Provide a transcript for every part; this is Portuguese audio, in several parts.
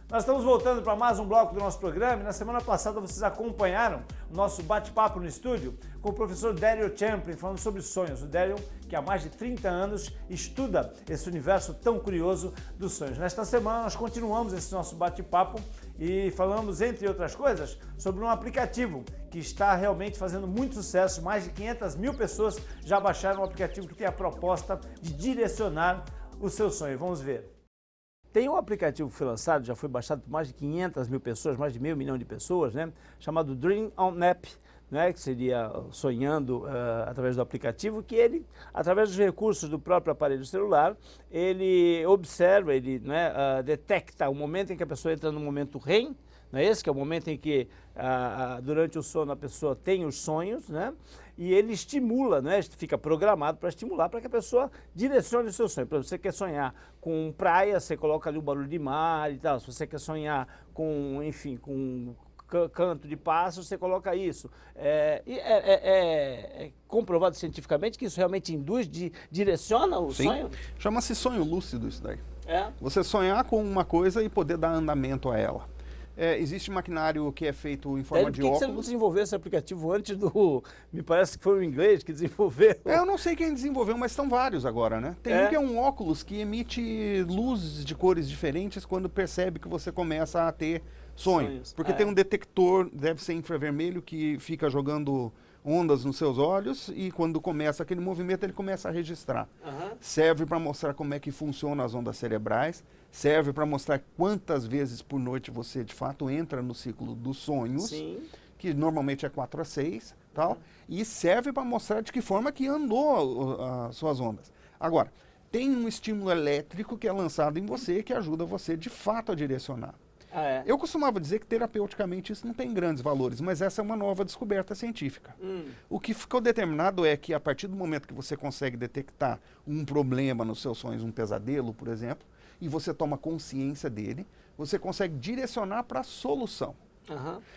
Nós estamos voltando para mais um bloco do nosso programa e na semana passada vocês acompanharam o nosso bate-papo no estúdio com o professor Daryl Champlin falando sobre sonhos. O Daryl, que há mais de 30 anos estuda esse universo tão curioso dos sonhos. Nesta semana nós continuamos esse nosso bate-papo e falamos, entre outras coisas, sobre um aplicativo que está realmente fazendo muito sucesso. Mais de 500 mil pessoas já baixaram o aplicativo que tem a proposta de direcionar o seu sonho. Vamos ver. Tem um aplicativo que foi lançado, já foi baixado por mais de 500 mil pessoas, mais de meio milhão de pessoas, né? Chamado Dream on App, né? Que seria sonhando através do aplicativo, que ele, através dos recursos do próprio aparelho celular, ele observa, ele detecta o momento em que a pessoa entra no momento REM, não é esse? Que é o momento em que, durante o sono, a pessoa tem os sonhos, né? E ele estimula, né? Fica programado para estimular, para que a pessoa direcione o seu sonho. Por exemplo, você quer sonhar com praia, você coloca ali o barulho de mar e tal. Se você quer sonhar com, enfim, com canto de pássaros, você coloca isso. É comprovado cientificamente que isso realmente induz, direciona o sonho? Chama-se sonho lúcido isso daí. É? Você sonhar com uma coisa e poder dar andamento a ela. Existe maquinário que é feito em forma de óculos. Por que você não desenvolveu esse aplicativo antes do... Me parece que foi o inglês que desenvolveu. Eu não sei quem desenvolveu, mas são vários agora, né? Tem um que é um óculos que emite luzes de cores diferentes quando percebe que você começa a ter sonhos. Porque tem um detector, deve ser infravermelho, que fica jogando ondas nos seus olhos e quando começa aquele movimento ele começa a registrar. Serve para mostrar como é que funcionam as ondas cerebrais, serve para mostrar quantas vezes por noite você de fato entra no ciclo dos sonhos, que normalmente é 4 a 6, tal, e serve para mostrar de que forma que andou as suas ondas. Agora, tem um estímulo elétrico que é lançado em você que ajuda você de fato a direcionar. Eu costumava dizer que terapeuticamente isso não tem grandes valores, mas essa é uma nova descoberta científica. O que ficou determinado é que a partir do momento que você consegue detectar um problema nos seus sonhos, um pesadelo, por exemplo, e você toma consciência dele, você consegue direcionar para a solução.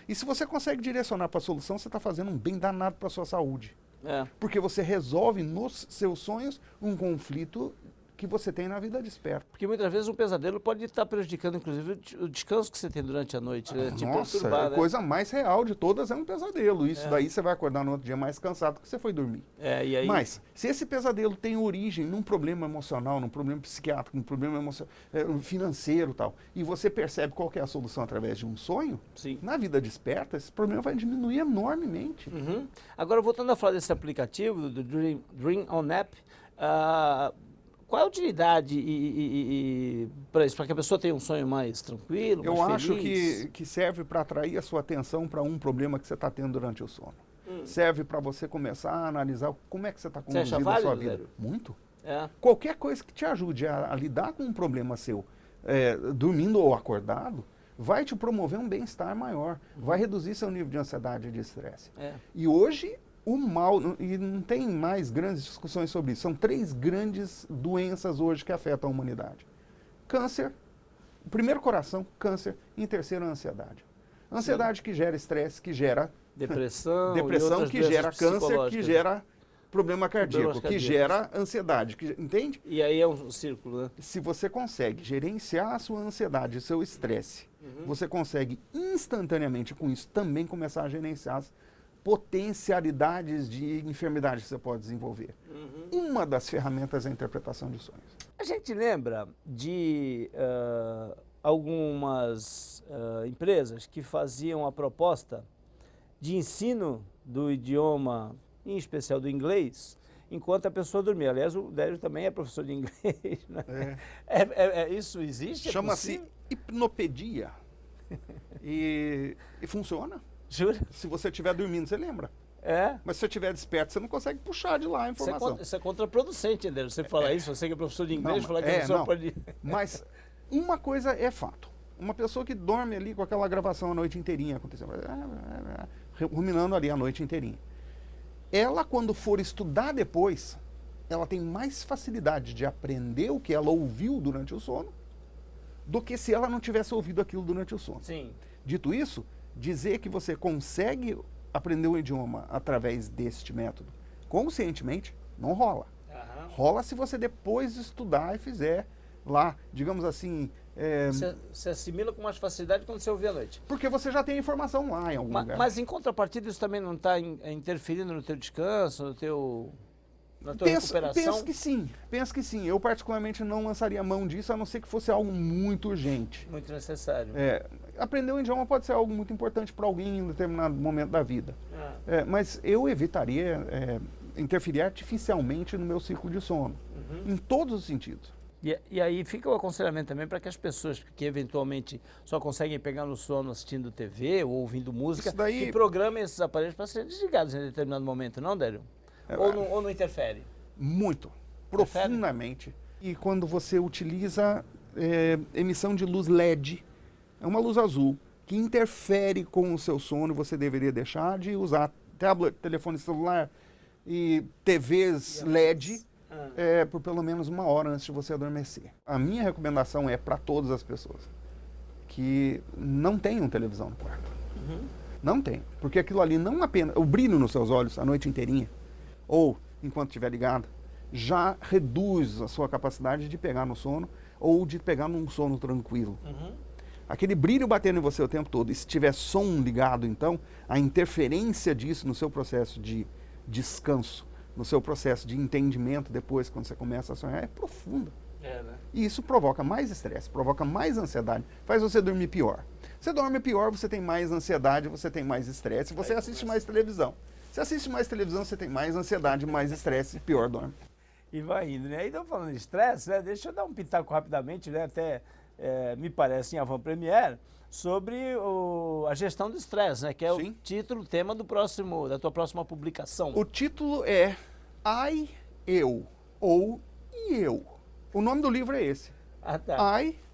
E se você consegue direcionar para a solução, você está fazendo um bem danado para a sua saúde. Porque você resolve nos seus sonhos um conflito que você tem na vida desperta. Porque muitas vezes um pesadelo pode estar prejudicando, inclusive, o descanso que você tem durante a noite. Nossa, a coisa mais real de todas é um pesadelo. Isso daí você vai acordar no outro dia mais cansado que você foi dormir. E aí... Mas, se esse pesadelo tem origem num problema emocional, num problema psiquiátrico, num problema financeiro e tal, e você percebe qual que é a solução através de um sonho, na vida desperta, esse problema vai diminuir enormemente. Agora, voltando a falar desse aplicativo, do Dream on App, qual é a utilidade para isso? Para que a pessoa tenha um sonho mais tranquilo, mais feliz? Eu acho que serve para atrair a sua atenção para um problema que você está tendo durante o sono. Serve para você começar a analisar como é que você está conduzindo a sua vida. Zero? Muito. Qualquer coisa que te ajude a lidar com um problema seu, dormindo ou acordado, vai te promover um bem-estar maior, vai reduzir seu nível de ansiedade e de estresse. E hoje... o mal, e não tem mais grandes discussões sobre isso, são 3 grandes doenças hoje que afetam a humanidade. Câncer, primeiro coração, câncer, e em terceiro a ansiedade. Ansiedade que gera estresse, que gera depressão que gera câncer, que gera problema cardíaco, que gera ansiedade, entende? E aí é um círculo, né? Se você consegue gerenciar a sua ansiedade, o seu estresse, você consegue instantaneamente com isso também começar a gerenciar as potencialidades de enfermidade que você pode desenvolver. Uma das ferramentas é a interpretação de sonhos. A gente lembra de algumas empresas que faziam a proposta de ensino do idioma, em especial do inglês, enquanto a pessoa dormia. Aliás, o Daryl também é professor de inglês. Né? Isso existe? Chama-se hipnopedia. E funciona. Jura? Se você estiver dormindo, você lembra. Mas se você estiver desperto, você não consegue puxar de lá a informação. Isso é contraproducente, Daryl. Você falar isso, você que é professor de inglês, falar que a pessoa pode... Mas uma coisa é fato. Uma pessoa que dorme ali com aquela gravação a noite inteirinha, acontecendo, ruminando ali a noite inteirinha. Ela, quando for estudar depois, ela tem mais facilidade de aprender o que ela ouviu durante o sono do que se ela não tivesse ouvido aquilo durante o sono. Dito isso, dizer que você consegue aprender um idioma através deste método conscientemente, não rola. Rola se você depois estudar e fizer lá, digamos assim, Você assimila com mais facilidade quando você ouve à noite. Porque você já tem a informação lá em algum lugar. Mas em contrapartida isso também não está interferindo no teu descanso, na tua recuperação? Penso que sim. Eu particularmente não lançaria mão disso, a não ser que fosse algo muito urgente. Muito necessário. Aprender um idioma pode ser algo muito importante para alguém em um determinado momento da vida. Mas eu evitaria interferir artificialmente no meu ciclo de sono, em todos os sentidos. E aí fica o aconselhamento também para que as pessoas que eventualmente só conseguem pegar no sono assistindo TV ou ouvindo música, que programem esses aparelhos para serem desligados em determinado momento, não, Délio? Ou não interfere? Muito, profundamente. E quando você utiliza emissão de luz LED, é uma luz azul, que interfere com o seu sono, você deveria deixar de usar tablet, telefone celular e TVs LED por pelo menos 1 hora antes de você adormecer. A minha recomendação é para todas as pessoas que não tenham televisão no quarto. Não tem, porque aquilo ali não apenas... O brilho nos seus olhos a noite inteirinha, ou enquanto estiver ligado, já reduz a sua capacidade de pegar no sono ou de pegar num sono tranquilo. Aquele brilho batendo em você o tempo todo, e se tiver som ligado, então, a interferência disso no seu processo de descanso, no seu processo de entendimento depois, quando você começa a sonhar, é profunda. Né? E isso provoca mais estresse, provoca mais ansiedade, faz você dormir pior. Você dorme pior, você tem mais ansiedade, você tem mais estresse, você assiste mais televisão. Se assiste mais televisão, você tem mais ansiedade, mais estresse e pior dorme. E vai indo, né? Então, falando de estresse, né? Deixa eu dar um pitaco rapidamente, né? Até me parece em Avant Premiere, sobre a gestão do estresse, né? Que é o título, o tema da tua próxima publicação. O título é eu ou eu. O nome do livro é esse.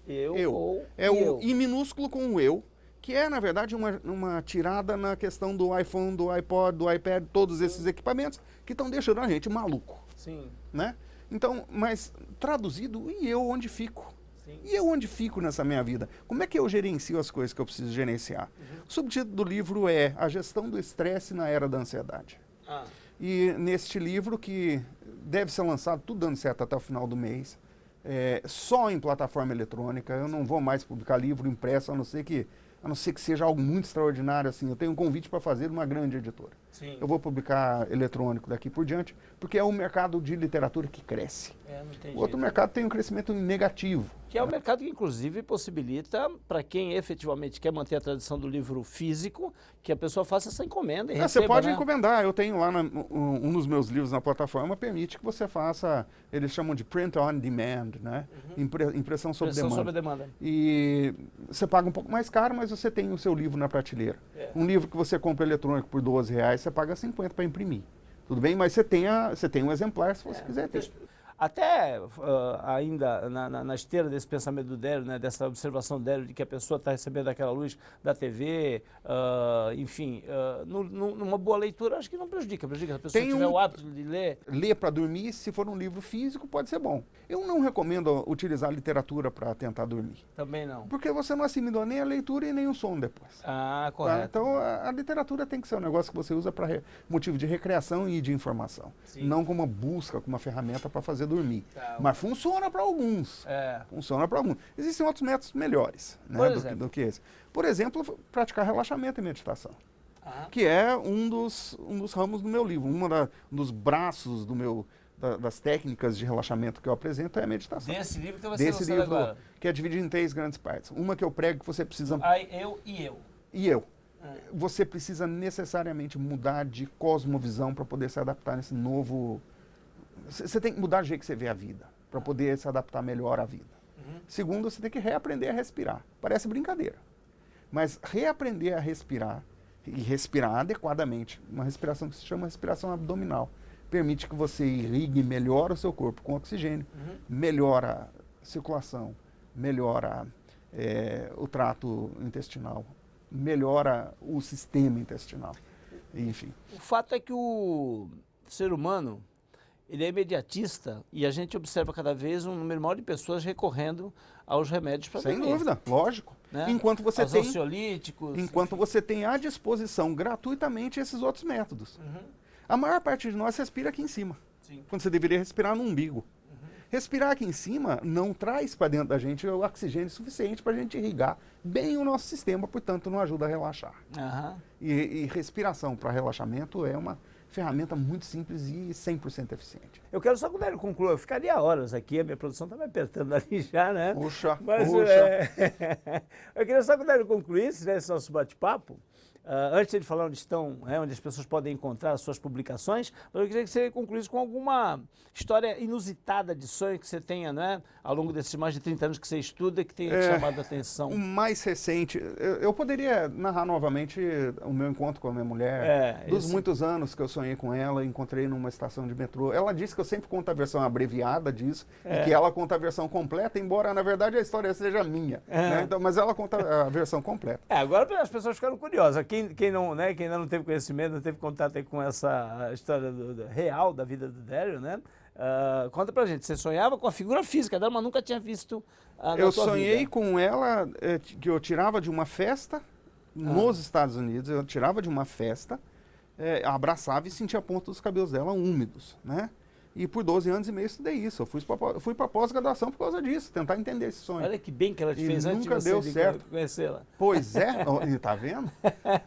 Eu. É o I minúsculo com o eu, que é, na verdade, uma tirada na questão do iPhone, do iPod, do iPad, todos esses equipamentos que estão deixando a gente maluco. Sim. Né? Então, mas traduzido, e eu onde fico? E eu onde fico nessa minha vida? Como é que eu gerencio as coisas que eu preciso gerenciar? O subtítulo do livro é A Gestão do Estresse na Era da Ansiedade. E neste livro, que deve ser lançado, tudo dando certo até o final do mês, só em plataforma eletrônica, eu não vou mais publicar livro impresso, a não ser que seja algo muito extraordinário, assim. Eu tenho um convite para fazer de uma grande editora. Eu vou publicar eletrônico daqui por diante, porque é um mercado de literatura que cresce. O outro mercado tem um crescimento negativo. Que é o mercado que, inclusive, possibilita, para quem efetivamente quer manter a tradição do livro físico, que a pessoa faça essa encomenda e receba, você pode encomendar. Eu tenho lá um dos meus livros na plataforma, permite que você faça, eles chamam de print on demand, né? Impressão sob demanda. E você paga um pouco mais caro, mas você tem o seu livro na prateleira. Um livro que você compra eletrônico por R$12, você paga 50 para imprimir. Tudo bem? Mas você tem um exemplar se você quiser ter. Até ainda na esteira desse pensamento do Délio, né, dessa observação do Délio de que a pessoa está recebendo aquela luz da TV, enfim, numa boa leitura, acho que não prejudica. Se a pessoa tiver o hábito de ler. Ler para dormir, se for um livro físico, pode ser bom. Eu não recomendo utilizar literatura para tentar dormir. Também não. Porque você não assimilou nem a leitura e nem o som depois. Correto. Então, a literatura tem que ser um negócio que você usa para motivo de recreação e de informação. Não como uma busca, como uma ferramenta para fazer dormir. Mas funciona para alguns. Funciona para alguns. Existem outros métodos melhores, né, do que esse. Por exemplo, praticar relaxamento e meditação. Que é um dos ramos do meu livro. Um dos braços das técnicas de relaxamento que eu apresento é a meditação. Desse livro que você lançou agora. Que é dividido em 3 grandes partes. Uma que eu prego que você precisa... Eu e eu. E eu. Você precisa necessariamente mudar de cosmovisão para poder se adaptar nesse novo... Você tem que mudar o jeito que você vê a vida, para poder se adaptar melhor à vida. Segundo, você tem que reaprender a respirar. Parece brincadeira. Mas reaprender a respirar, e respirar adequadamente, uma respiração que se chama respiração abdominal, permite que você irrigue melhor o seu corpo com oxigênio, melhora a circulação, melhora o trato intestinal, melhora o sistema intestinal, enfim. O fato é que o ser humano, ele é imediatista e a gente observa cada vez um número maior de pessoas recorrendo aos remédios para dormir. Sem dúvida, lógico. Né? Enquanto você aos ansiolíticos. Enquanto você tem à disposição gratuitamente esses outros métodos. A maior parte de nós respira aqui em cima, quando você deveria respirar no umbigo. Respirar aqui em cima não traz para dentro da gente o oxigênio suficiente para a gente irrigar bem o nosso sistema, portanto não ajuda a relaxar. E respiração para relaxamento é uma ferramenta muito simples e 100% eficiente. Eu quero só que o Délio conclua, eu ficaria horas aqui, a minha produção está me apertando ali já, né? Puxa, Mas, puxa. Eu queria só que o Délio concluísse, né, esse nosso bate-papo. Antes de falar onde estão, onde as pessoas podem encontrar as suas publicações, eu queria que você concluísse com alguma história inusitada de sonho que você tenha, né, ao longo desses mais de 30 anos que você estuda, que tenha te chamado a atenção. O mais recente, eu poderia narrar novamente o meu encontro com a minha mulher, dos muitos anos que eu sonhei com ela, encontrei numa estação de metrô. Ela disse que eu sempre conto a versão abreviada disso, e que ela conta a versão completa, embora na verdade a história seja minha, né? Então, mas ela conta a versão completa. Agora as pessoas ficaram curiosas. Quem não, né, quem ainda não teve conhecimento, não teve contato aí com essa história real da vida do Délio, né? Conta pra gente, você sonhava com a figura física dela, mas nunca tinha visto na Eu tua sonhei vida. com ela, que eu tirava de uma festa nos Estados Unidos, eu tirava de uma festa, abraçava e sentia a ponta dos cabelos dela úmidos, né? E por 12 anos e meio estudei isso. Eu fui para pós-graduação por causa disso, tentar entender esse sonho. Olha que bem que ela te fez antes de nunca você deu certo. Conhecê-la. Pois é, tá vendo?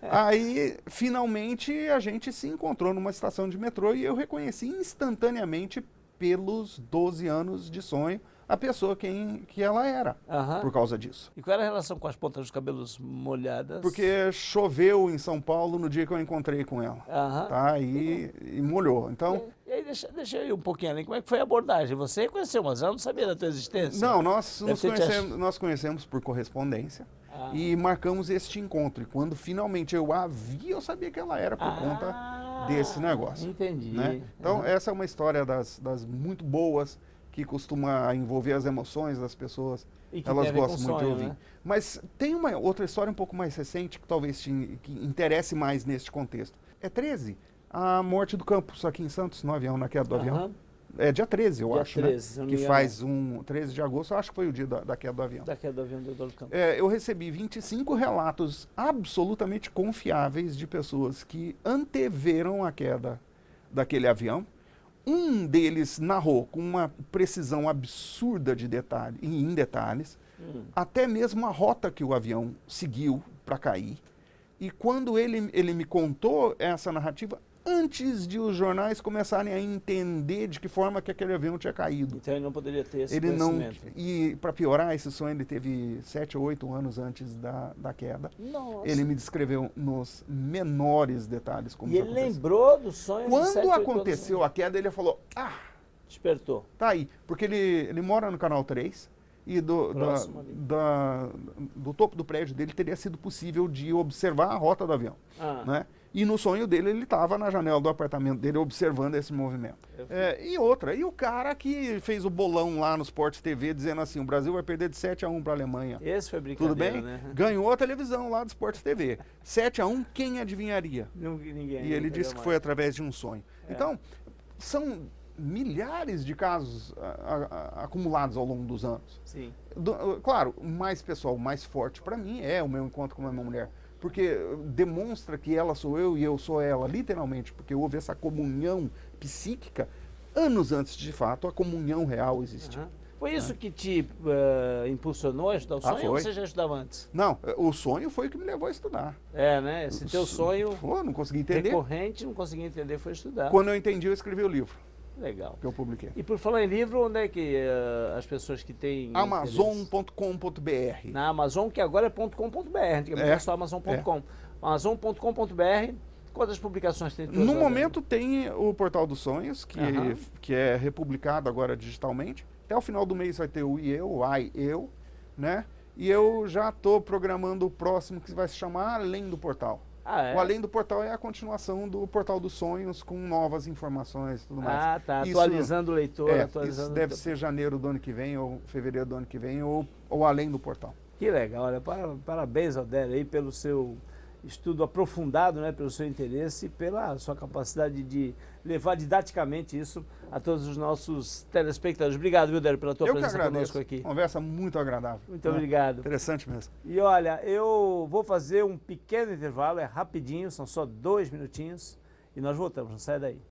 Aí, finalmente, a gente se encontrou numa estação de metrô e eu reconheci instantaneamente, pelos 12 anos de sonho, a pessoa que ela era, por causa disso. E qual era a relação com as pontas dos cabelos molhadas? Porque choveu em São Paulo no dia que eu encontrei com ela, tá? E molhou, então... E aí, deixa eu ir um pouquinho além, como é que foi a abordagem? Você conheceu, mas ela não sabia da tua existência? Não, nós conhecemos por correspondência e marcamos este encontro. E quando finalmente eu a vi, eu sabia que ela era por conta desse negócio. Entendi. Né? Então, essa é uma história das muito boas, que costuma envolver as emoções das pessoas, elas gostam muito de ouvir. Né? Mas tem uma outra história um pouco mais recente, que talvez que interesse mais neste contexto. É 13, a morte do Campos aqui em Santos, no avião, na queda do avião. É dia 13, eu acho, 13, né? Que faz 13 de agosto, eu acho que foi o dia da queda do avião. Da queda do avião do Eduardo Campos. Eu recebi 25 relatos absolutamente confiáveis de pessoas que anteveram a queda daquele avião. Um deles narrou com uma precisão absurda em detalhes, até mesmo a rota que o avião seguiu para cair. E quando ele me contou essa narrativa, antes de os jornais começarem a entender de que forma que aquele avião tinha caído. Então ele não poderia ter esse conhecimento. E para piorar, esse sonho ele teve 7 ou 8 anos antes da queda. Nossa. Ele me descreveu nos menores detalhes como isso aconteceu. E ele lembrou do sonho de 7, 8 Quando aconteceu a queda, ele falou, despertou. Tá aí, porque ele mora no Canal 3 e do topo do prédio dele teria sido possível de observar a rota do avião, né? E no sonho dele, ele estava na janela do apartamento dele observando esse movimento. E o cara que fez o bolão lá no Sport TV dizendo assim, o Brasil vai perder de 7-1 para a Alemanha. Esse foi brincadeira, tudo bem? Né? Ganhou a televisão lá do Sport TV. 7-1, quem adivinharia? Ninguém. E ele disse que foi através de um sonho. Então, são milhares de casos acumulados ao longo dos anos. Sim. Claro, o mais pessoal, o mais forte para mim é o meu encontro com a minha mulher. Porque demonstra que ela sou eu e eu sou ela, literalmente, porque houve essa comunhão psíquica anos antes de fato a comunhão real existir. Foi isso que te impulsionou a estudar o sonho ou você já estudava antes? Não, o sonho foi o que me levou a estudar. Né? Esse teu sonho não consegui entender. Recorrente, não consegui entender, foi estudar. Quando eu entendi, eu escrevi o livro. Legal. Que eu publiquei. E por falar em livro, onde é que as pessoas que têm... Amazon.com.br. Na Amazon, que agora é .com.br, antigamente era só Amazon.com. Amazon.com.br, quantas publicações tem? No momento tem o Portal dos Sonhos, que é republicado agora digitalmente. Até o final do mês vai ter o eu, né? E eu já estou programando o próximo, que vai se chamar Além do Portal. O Além do Portal é a continuação do Portal dos Sonhos, com novas informações e tudo mais. Tá. Atualizando o leitor. Isso deve ser janeiro do ano que vem, ou fevereiro do ano que vem, ou Além do Portal. Que legal. Olha, parabéns ao Délio aí pelo seu estudo aprofundado, né, pelo seu interesse e pela sua capacidade de levar didaticamente isso a todos os nossos telespectadores. Obrigado, viu, Délio, pela tua presença conosco aqui. Conversa muito agradável. Muito obrigado. Interessante mesmo. E olha, eu vou fazer um pequeno intervalo, é rapidinho, são só 2 minutinhos e nós voltamos, não sai daí.